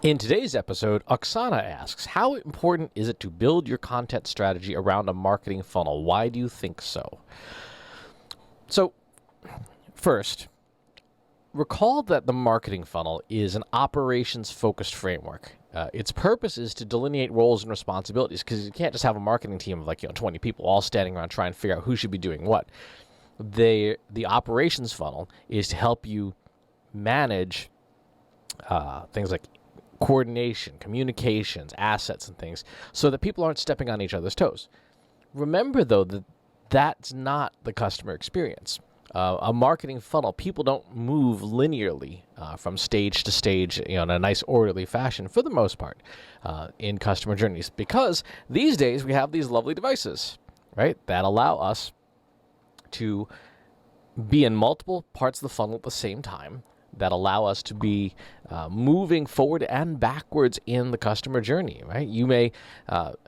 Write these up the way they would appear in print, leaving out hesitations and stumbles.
In today's episode, Oksana asks, how important is it to build your content strategy around a marketing funnel? Why do you think so? So, first, recall that the marketing funnel is an operations-focused framework. Its purpose is to delineate roles and responsibilities, because you can't just have a marketing team of 20 people all standing around trying to figure out who should be doing what. The operations funnel is to help you manage things like coordination, communications, assets, and things, so that people aren't stepping on each other's toes. Remember, though, that that's not the customer experience. A marketing funnel, people don't move linearly from stage to stage, in a nice orderly fashion for the most part in customer journeys, because these days we have these lovely devices, right, that allow us to be in multiple parts of the funnel at the same time, that allow us to be moving forward and backwards in the customer journey, right? You may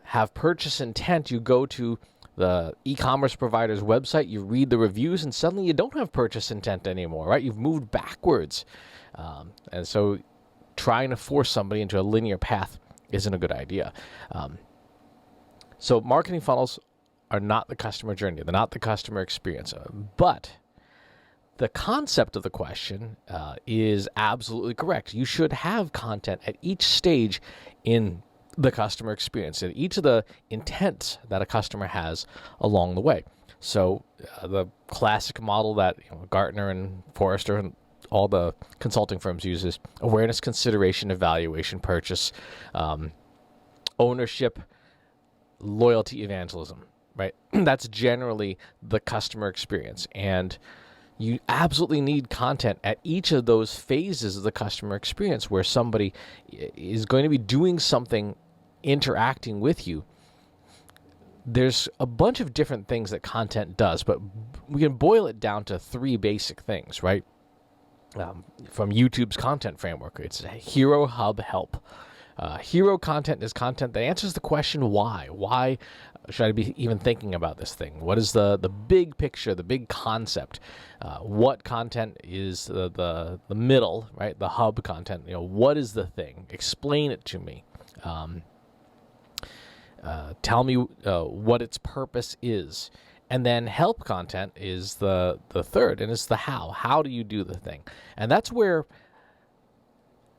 have purchase intent. You go to the e-commerce provider's website, you read the reviews, and suddenly you don't have purchase intent anymore, right? You've moved backwards. And so trying to force somebody into a linear path isn't a good idea. So marketing funnels are not the customer journey. They're not the customer experience. But the concept of the question is absolutely correct. You should have content at each stage in the customer experience, and each of the intents that a customer has along the way. So the classic model that Gartner and Forrester and all the consulting firms use is awareness, consideration, evaluation, purchase, ownership, loyalty, evangelism, right? That's generally the customer experience. And you absolutely need content at each of those phases of the customer experience where somebody is going to be doing something, interacting with you. There's a bunch of different things that content does, but we can boil it down to three basic things, right? From YouTube's content framework, it's Hero, Hub, Help. Hero content is content that answers the question why. Why should I be even thinking about this thing? What is the big picture, the big concept? What content is the middle, right? The hub content. What is the thing? Explain it to me. Tell me what its purpose is. And then help content is the third, and it's the how. How do you do the thing? And that's where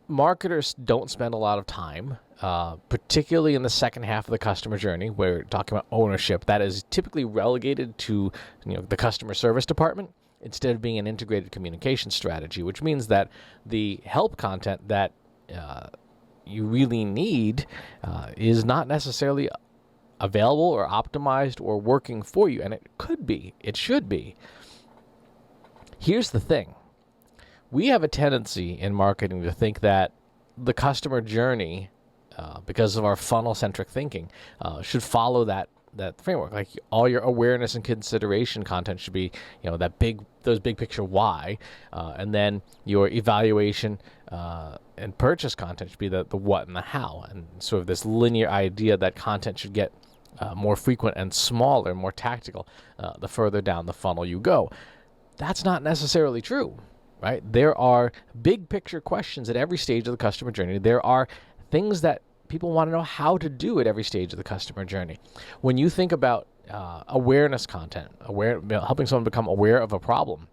marketers don't spend a lot of time, particularly in the second half of the customer journey, where we're talking about ownership. That is typically relegated to the customer service department instead of being an integrated communication strategy, which means that the help content that you really need is not necessarily available or optimized or working for you. And it could be. It should be. Here's the thing. We have a tendency in marketing to think that the customer journey, because of our funnel-centric thinking, should follow that framework. Like all your awareness and consideration content should be, those big picture why, and then your evaluation and purchase content should be the what and the how, and sort of this linear idea that content should get more frequent and smaller, more tactical, the further down the funnel you go. That's not necessarily true. Right? There are big picture questions at every stage of the customer journey. There are things that people want to know how to do at every stage of the customer journey. When you think about awareness content, helping someone become aware of a problem,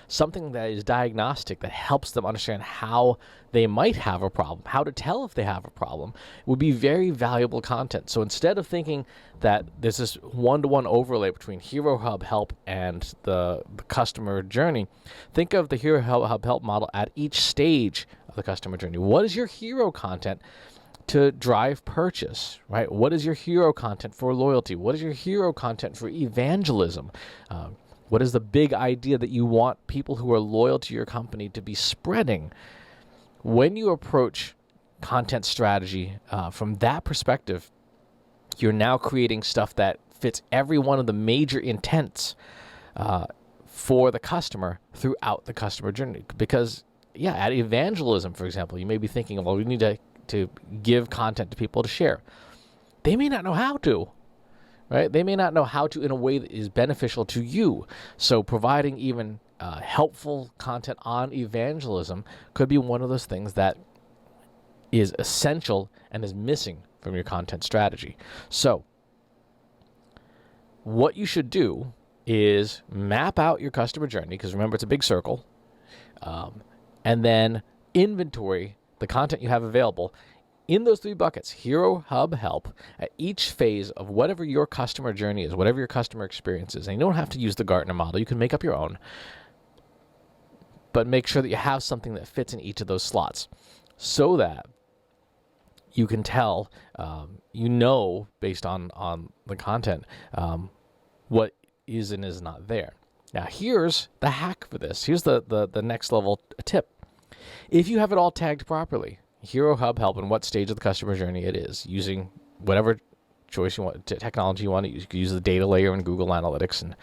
something that is diagnostic, that helps them understand how they might have a problem, how to tell if they have a problem, would be very valuable content. So instead of thinking that there's this one-to-one overlay between Hero, Hub, Help, and the customer journey, think of the Hero, Hub, Help model at each stage of the customer journey. What is your hero content to drive purchase, right? What is your hero content for loyalty? What is your hero content for evangelism? What is the big idea that you want people who are loyal to your company to be spreading? When you approach content strategy from that perspective, you're now creating stuff that fits every one of the major intents for the customer throughout the customer journey. Because, at evangelism, for example, you may be thinking, well, we need to give content to people to share. They may not know how to. Right? They may not know how to in a way that is beneficial to you. So providing even helpful content on evangelism could be one of those things that is essential and is missing from your content strategy. So what you should do is map out your customer journey, because remember, it's a big circle, and then inventory the content you have available in those 3 buckets: hero, hub, help, at each phase of whatever your customer journey is, whatever your customer experience is. And you don't have to use the Gartner model. You can make up your own. But make sure that you have something that fits in each of those slots so that you can tell, based on the content, what is and is not there. Now, here's the hack for this. Here's the next level tip. If you have it all tagged properly, hero, hub, help, and what stage of the customer journey it is, using whatever choice you want, technology you want to use. You can use the data layer in Google Analytics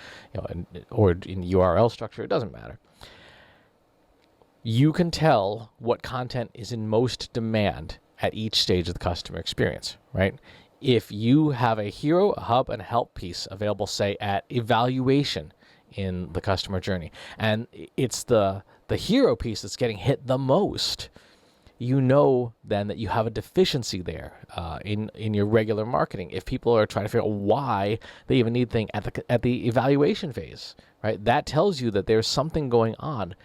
or in URL structure. It doesn't matter. You can tell what content is in most demand at each stage of the customer experience, right? If you have a hero, a hub, and a help piece available, say, at evaluation in the customer journey, and it's the hero piece that's getting hit the most, you know then that you have a deficiency there in your regular marketing. If people are trying to figure out why they even need thing at the evaluation phase, right? That tells you that there's something going on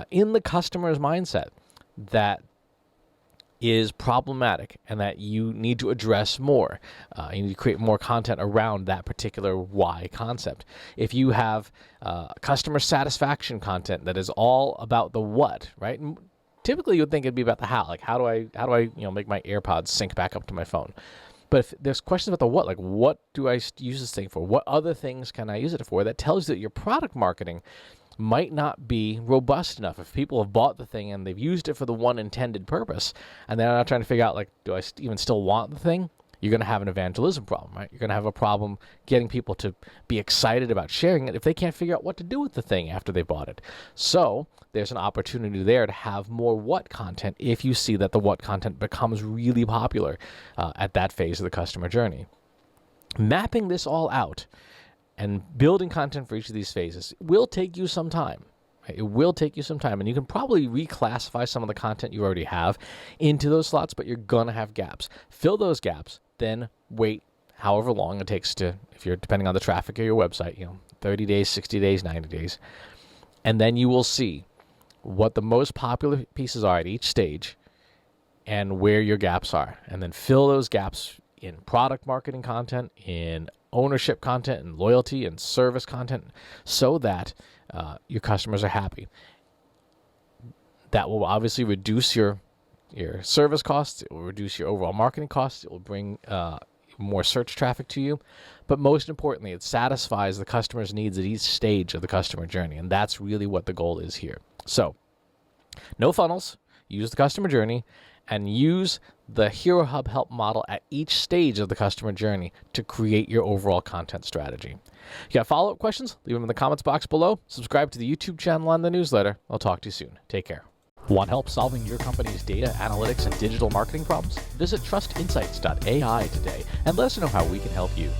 in the customer's mindset that is problematic and that you need to address more. You need to create more content around that particular why concept. If you have customer satisfaction content that is all about the what, right? And typically you would think it'd be about the how. Like, how do I make my AirPods sync back up to my phone? But if there's questions about the what, like, what do I use this thing for? What other things can I use it for? That tells you that your product marketing might not be robust enough. If people have bought the thing and they've used it for the one intended purpose, and they're not trying to figure out, like, do I even still want the thing? You're going to have an evangelism problem, right? You're going to have a problem getting people to be excited about sharing it if they can't figure out what to do with the thing after they bought it. So there's an opportunity there to have more what content if you see that the what content becomes really popular at that phase of the customer journey. Mapping this all out and building content for each of these phases will take you some time. It will take you some time, and you can probably reclassify some of the content you already have into those slots, but you're going to have gaps. Fill those gaps, then wait however long it takes to, if you're depending on the traffic of your website, 30 days, 60 days, 90 days. And then you will see what the most popular pieces are at each stage and where your gaps are. And then fill those gaps in product marketing content, in ownership content, and loyalty and service content, so that your customers are happy. That will obviously reduce your service costs. It will reduce your overall marketing costs. It will bring more search traffic to you. But most importantly, it satisfies the customer's needs at each stage of the customer journey. And that's really what the goal is here. So, no funnels. Use the customer journey and use the Hero Hub Help model at each stage of the customer journey to create your overall content strategy. If you have follow-up questions, leave them in the comments box below. Subscribe to the YouTube channel and the newsletter. I'll talk to you soon. Take care. Want help solving your company's data, analytics, and digital marketing problems? Visit trustinsights.ai today and let us know how we can help you.